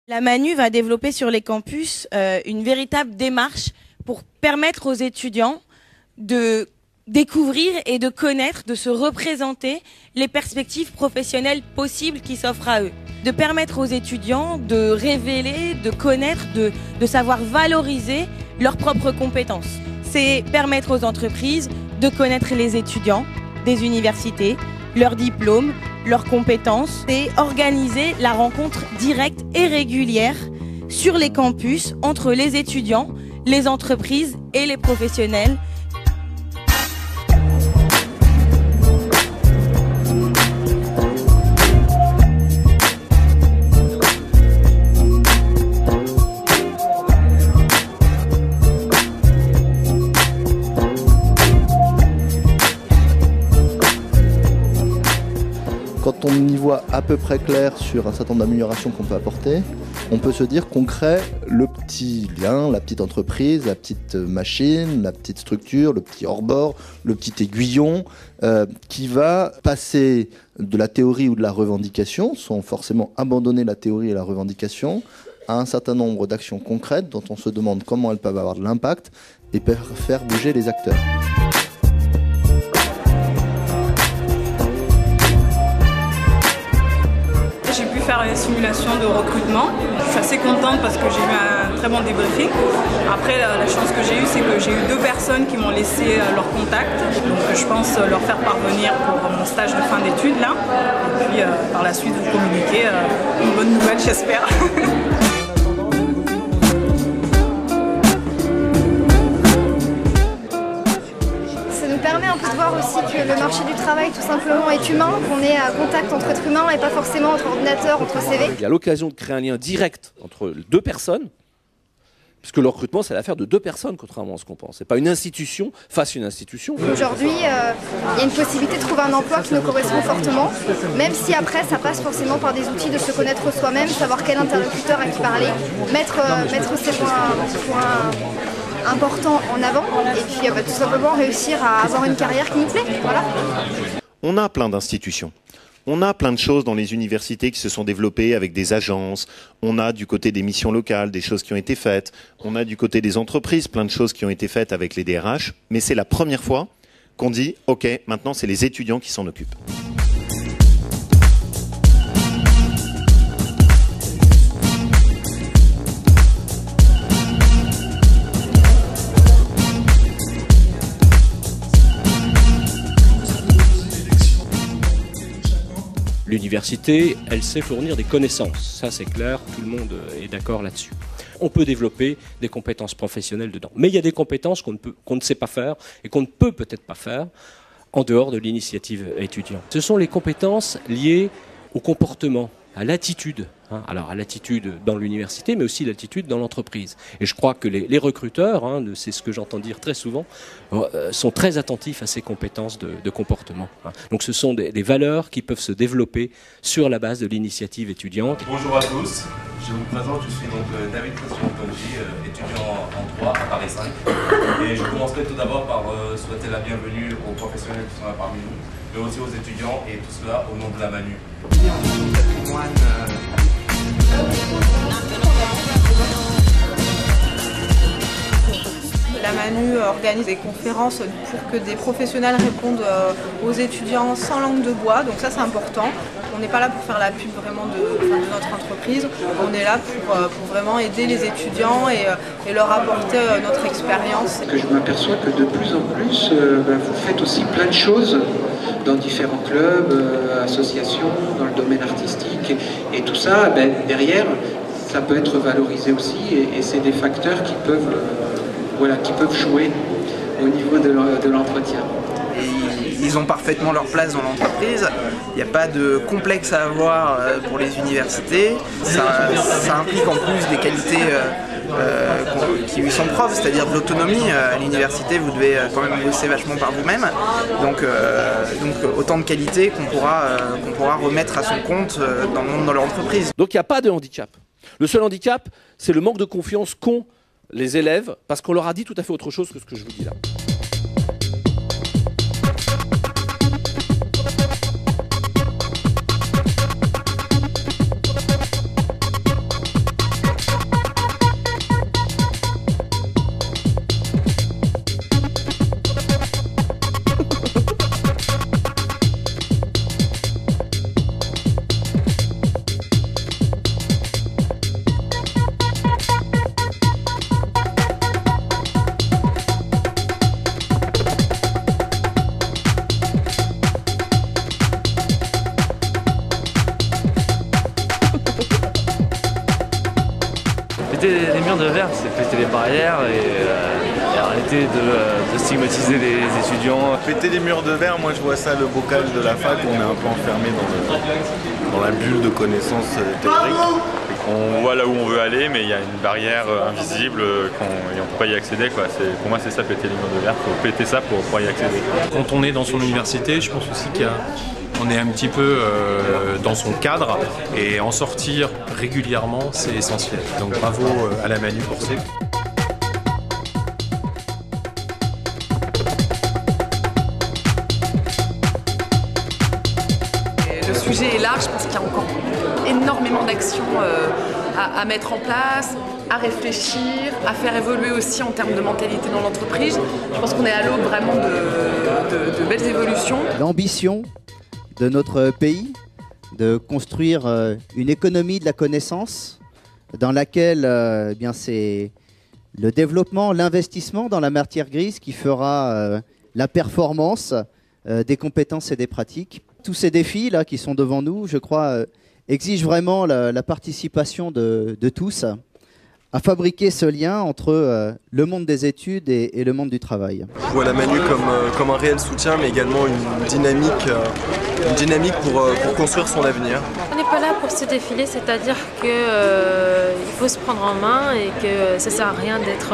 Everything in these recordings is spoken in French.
La Manu va développer sur les campus une véritable démarche pour permettre aux étudiants de découvrir et de connaître, de se représenter les perspectives professionnelles possibles qui s'offrent à eux. De permettre aux étudiants de révéler, de connaître, de savoir valoriser leurs propres compétences. C'est permettre aux entreprises de connaître les étudiants des universités, leurs diplômes, leurs compétences, et organiser la rencontre directe et régulière sur les campus entre les étudiants, les entreprises et les professionnels. Quand on y voit à peu près clair sur un certain nombre d'améliorations qu'on peut apporter, on peut se dire qu'on crée le petit lien, la petite entreprise, la petite machine, la petite structure, le petit hors-bord, le petit aiguillon qui va passer de la théorie ou de la revendication, sans forcément abandonner la théorie et la revendication, à un certain nombre d'actions concrètes dont on se demande comment elles peuvent avoir de l'impact et faire bouger les acteurs. J'ai pu faire une simulation de recrutement. Je suis assez contente parce que j'ai eu un très bon débriefing. Après, la chance que j'ai eue, c'est que j'ai eu 2 personnes qui m'ont laissé leur contact. Donc je pense leur faire parvenir pour mon stage de fin d'études là. Et puis par la suite, vous communiquer une bonne nouvelle, j'espère. Permet un peu de voir aussi que le marché du travail tout simplement est humain, qu'on est à contact entre êtres humains et pas forcément entre ordinateurs, entre CV. Il y a l'occasion de créer un lien direct entre 2 personnes, puisque le recrutement c'est l'affaire de 2 personnes contrairement à ce qu'on pense. C'est pas une institution face à une institution. Aujourd'hui, il y a une possibilité de trouver un emploi qui nous correspond fortement, même si après ça passe forcément par des outils de se connaître soi-même, savoir quel interlocuteur à qui parler, mettre ses points important en avant et puis tout simplement réussir à avoir une carrière qui nous plaît. Voilà. On a plein d'institutions. On a plein de choses dans les universités qui se sont développées avec des agences. On a du côté des missions locales des choses qui ont été faites. On a du côté des entreprises plein de choses qui ont été faites avec les DRH. Mais c'est la première fois qu'on dit « Ok, maintenant c'est les étudiants qui s'en occupent ». L'université, elle sait fournir des connaissances, ça c'est clair, tout le monde est d'accord là-dessus. On peut développer des compétences professionnelles dedans. Mais il y a des compétences qu'on ne sait pas faire et qu'on ne peut peut-être pas faire en dehors de l'initiative étudiante. Ce sont les compétences liées au comportement, à l'attitude. Alors à l'attitude dans l'université, mais aussi l'attitude dans l'entreprise. Et je crois que les recruteurs, c'est ce que j'entends dire très souvent, sont très attentifs à ces compétences de comportement. Donc ce sont des valeurs qui peuvent se développer sur la base de l'initiative étudiante. Bonjour à tous, je vous présente, je suis donc David Christian-Pongy, étudiant en droit à Paris 5. Et je commencerai tout d'abord par souhaiter la bienvenue aux professionnels qui sont là parmi nous, mais aussi aux étudiants et tout cela au nom de la Manu. La Manu organise des conférences pour que des professionnels répondent aux étudiants sans langue de bois, donc ça c'est important. On n'est pas là pour faire la pub vraiment de notre entreprise, on est là pour vraiment aider les étudiants et leur apporter notre expérience. Je m'aperçois que de plus en plus, vous faites aussi plein de choses dans différents clubs, associations, dans le domaine artistique, et tout ça, derrière, ça peut être valorisé aussi, et c'est des facteurs qui peuvent jouer au niveau de l'entretien. Ils ont parfaitement leur place dans l'entreprise, il n'y a pas de complexe à avoir pour les universités, ça implique en plus des qualités qui lui sont propres, c'est-à-dire de l'autonomie. À l'université, vous devez quand même bosser vachement par vous-même, donc autant de qualités qu'on pourra remettre à son compte dans le monde de l'entreprise. Donc il n'y a pas de handicap. Le seul handicap, c'est le manque de confiance qu'ont les élèves, parce qu'on leur a dit tout à fait autre chose que ce que je vous dis là. Péter les murs de verre, c'est péter les barrières et arrêter de stigmatiser les étudiants. Péter les murs de verre, moi je vois ça le bocal de la fac, on est un peu enfermé dans la bulle de connaissances théoriques. On voit là où on veut aller, mais il y a une barrière invisible et on ne peut pas y accéder, quoi. Pour moi, c'est ça, péter les murs de verre. Il faut péter ça pour pouvoir y accéder. Quand on est dans son université, je pense aussi qu'on est un petit peu dans son cadre, et en sortir régulièrement, c'est essentiel. Donc bravo à la Manu pour ça. Le sujet est large parce qu'il y a encore énormément d'actions à mettre en place, à réfléchir, à faire évoluer aussi en termes de mentalité dans l'entreprise. Je pense qu'on est à l'aube vraiment de belles évolutions. L'ambition de notre pays de construire une économie de la connaissance dans laquelle bien c'est le développement, l'investissement dans la matière grise qui fera la performance des compétences et des pratiques. Tous ces défis là qui sont devant nous, je crois, exigent vraiment la participation de tous à fabriquer ce lien entre le monde des études et le monde du travail. Je vois la Manu comme un réel soutien, mais également une dynamique pour construire son avenir. On n'est pas là pour se défiler, c'est-à-dire qu'il faut se prendre en main et que ça ne sert à rien d'être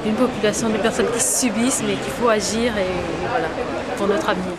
une population de personnes qui subissent, mais qu'il faut agir et voilà, pour notre avenir.